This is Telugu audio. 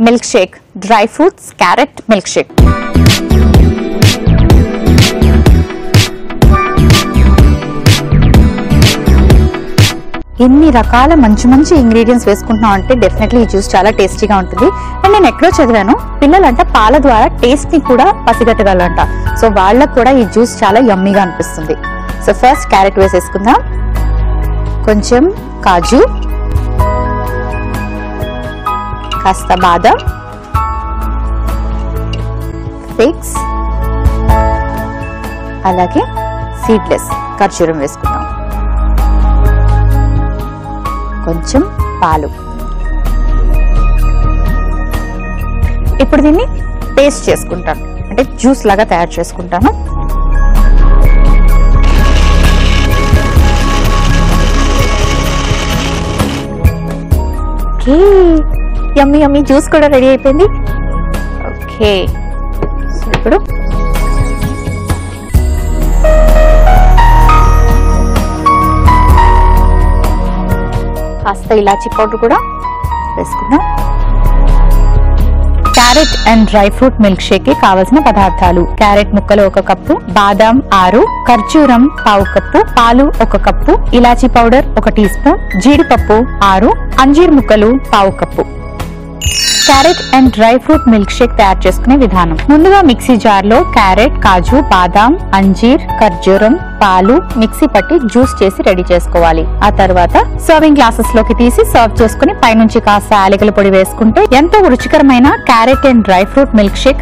Milk shake, dry fruits carrot milk shake. ఎన్ని రకాల మంచి మంచి ఇంగ్రీడియంట్స్ వేసుకుంటున్నాం అంటే డెఫినెట్లీ ఈ జ్యూస్ చాలా టేస్టీగా ఉంటుంది. అండ్ నేను ఎక్కడో చదివాను, పిల్లలంట పాల ద్వారా టేస్ట్ ని కూడా పసిగట్టగలంట. సో వాళ్ళకు కూడా ఈ జ్యూస్ చాలా యమ్మీగా అనిపిస్తుంది. సో ఫస్ట్ క్యారెట్ వేసేసుకుందాం, కొంచెం కాజు, కాస్త బాదం, ఫిగ్స్, అలాగే సీడ్లెస్ ఖర్జూరం వేసుకుందాం, కొంచెం పాలు. ఇప్పుడు దీన్ని పేస్ట్ చేసుకుంటాను, అంటే జ్యూస్ లాగా తయారు చేసుకుంటాను. ఓకే, యమ్మీ యమ్మీ జ్యూస్ కూడా రెడీ అయిపోయింది. ఓకే, సో ఇప్పుడు కాస్త ఇలాచీ పౌడర్ కూడా వేసుకుందాం. Carrot and dry fruit milk shake కి కావలసిన పదార్థాలు: క్యారెట్ ముక్కలు 1 కప్పు, బాదాం 6, ఖర్జూరం 1/2 కప్పు, పాలు 1 కప్పు, ఇలాచీ పౌడర్ 1 టీ స్పూన్, జీడిపప్పు 6, అంజీర్ ముక్కలు 1/2 cup. Carrot and dry fruit milk shake తయారు చేసుకునే విధానం: ముందుగా మిక్సీ జార్ లో క్యారెట్, కాజు, బాదాం, అంజీర్, ఖర్జూరం, పాలు మిక్సీ పట్టి జ్యూస్ చేసి రెడీ చేసుకోవాలి. ఆ తర్వాత సర్వింగ్ గ్లాసెస్ లోకి తీసి సర్వ్ చేసుకుని పైనుంచి కాస్త యాలకుల పొడి వేసుకుంటే ఎంతో రుచికరమైన carrot and dry fruit milk shake